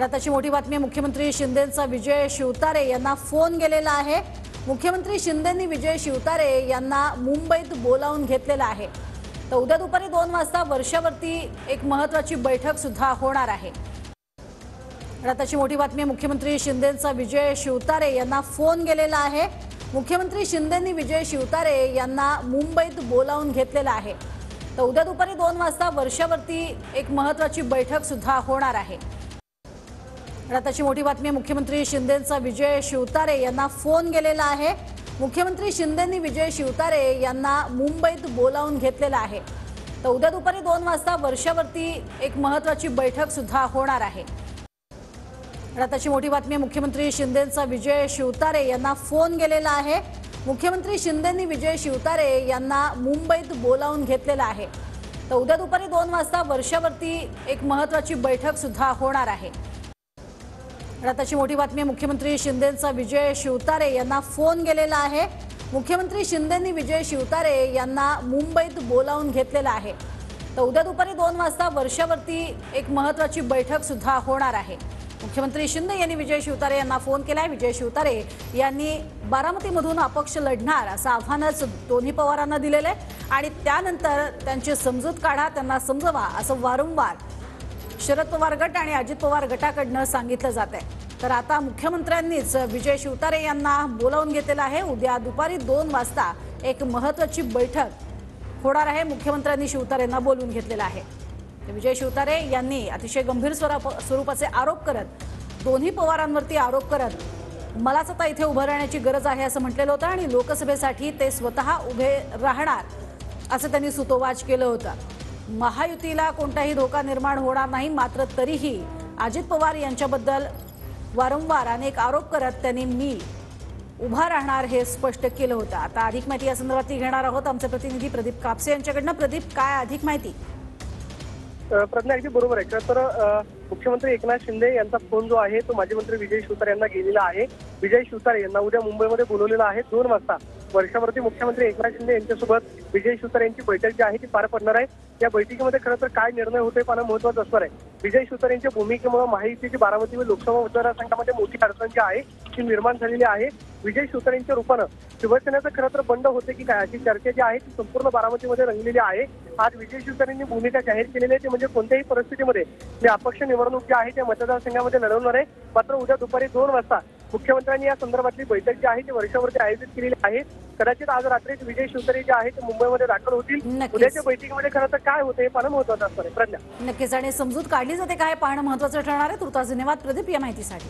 आताची मोठी बातमी, मुख्यमंत्री शिंदेंचा विजय शिवतारे यांना फोन गेलेला आहे। मुख्यमंत्री शिंदेंनी विजय शिवतारे यांना मुंबईत बोलावून घेतलेला आहे। तर उद्या दुपारी 2 वाजता वर्षावरती एक महत्त्वाची बैठक सुद्धा होणार आहे। आताची मोठी बातमी, मुख्यमंत्री शिंदेंचा विजय शिवतारे यांना फोन गेलेला आहे। मुख्यमंत्री शिंदेंनी विजय शिवतारे यांना मुंबईत बोलावून घेतलेला आहे। तर उद्या दुपारी 2 वाजता वर्षावरती एक महत्त्वाची बैठक सुद्धा होणार आहे। आताची मोठी बातमी, मुख्यमंत्री शिंदेंचा विजय शिवतारे यांना फोन गेलेला आहे। मुख्यमंत्री शिंदेंनी विजय शिवतारे यांना मुंबईत बोलावून घेतलेला आहे। तर उद्या दुपारी 2 वाजता वर्षावरती एक महत्त्वाची बैठक सुद्धा होणार आहे। आताची मोठी बातमी, मुख्यमंत्री शिंदेंचा विजय शिवतारे यांना फोन गेलेला आहे। मुख्यमंत्री शिंदेंनी विजय शिवतारे यांना मुंबईत बोलावून घेतलेला आहे। तर उद्या दुपारी 2 वाजता वर्षावरती एक महत्त्वाची बैठक सुद्धा होणार आहे। आताची मोठी बातमी, मुख्यमंत्री शिंदेंचा विजय शिवतारे यांना फोन गेलेला आहे। मुख्यमंत्री शिंदेंनी विजय शिवतारे यांना मुंबईत बोलावून घेतलेला आहे। तर उद्या दुपारी 2 वाजता वर्षावरती एक महत्त्वाची बैठक सुद्धा होणार आहे। मुख्यमंत्री शिंदे यांनी विजय शिवतारे यांना फोन केलाय। विजय शिवतारे यांनी बारामतीमधून अपक्ष लढणार असं आव्हानच दोन्ही पवारांना दिलेलं आहे आणि त्यानंतर त्यांची समजूत काढा, त्यांना समजवा असं वारंवार शरद पवार गट आणि अजित पवार गटाकडनं सांगितलं जात आहे। तर आता मुख्यमंत्र्यांनीच विजय शिवतारे यांना बोलावून घेतलेलं आहे। उद्या दुपारी 2 वाजता एक महत्त्वाची बैठक होणार आहे। मुख्यमंत्र्यांनी शिवतारेंना बोलवून घेतलेलं आहे। विजय शिवतारे यांनी अतिशय गंभीर स्वरूपाचे आरोप करत, दोन्ही पवारांवरती आरोप करत मलाच आता इथे उभं राहण्याची गरज आहे असं म्हटलेलं होतं आणि लोकसभेसाठी ते स्वतः उभे राहणार असं त्यांनी सुतोवाच केलं होतं। महायुतीला कोणताही धोका निर्माण होणार नाही, मात्र तरीही अजित पवार यांच्याबद्दल वारंवार अनेक आरोप करत त्यांनी मी उभा राहणार हे स्पष्ट केलं होतं। आता अधिक माहिती या संदर्भात घेणार आहोत आमचे प्रतिनिधी प्रदीप कापसे यांच्याकडनं। प्रदीप, काय अधिक माहिती? प्रज्ञा, अगदी बरोबर आहे। तर मुख्यमंत्री एकनाथ शिंदे यांचा फोन जो आहे तो माजी मंत्री विजय शिवतारे यांना गेलेला आहे। विजय शिवतारे यांना उद्या मुंबईमध्ये बोलवलेलं आहे। 2 वाजता वर्षावरती मुख्यमंत्री एकनाथ शिंदे यांच्यासोबत विजय शिवतारे यांची बैठक जी आहे ती पार पडणार आहे। या बैठकीमध्ये खरं तर काय निर्णय होते पाहणं महत्त्वाचं असणार आहे। विजय शिवतारे यांच्या भूमिकेमुळे महायुतीची बारामती व लोकसभा मतदारसंघामध्ये मोठी अडचण जी आहे ती निर्माण झालेली आहे। विजय शिवतारे यांच्या रूपानं शिवसेनेचं खरं तर बंड होते की काय अशी चर्चा जी आहे ती संपूर्ण बारामतीमध्ये रंगलेली आहे। आज विजय शिवतारेंनी भूमिका जाहीर केलेली आहे ती म्हणजे कोणत्याही परिस्थितीमध्ये मी अपक्ष निवडणूक जी आहे त्या मतदारसंघामध्ये लढवणार आहे। मात्र उद्या दुपारी 2 वाजता मुख्यमंत्र्यांनी या संदर्भातली बैठक जी आहे ती वर्षावरती आयोजित केलेली आहे। कदाचित आज रात्रीच विजय शिवतारे जे आहे ते मुंबईमध्ये दाखल होतील। उद्याच्या बैठकीमध्ये खरं तर काय होतं हे पाहणं महत्त्वाचं असणार आहे। प्रज्ञा, नक्कीच आणि समजूत काढली जाते काय पाहणं महत्त्वाचं ठरणार आहे। तुर्तास धन्यवाद प्रदीप या माहितीसाठी।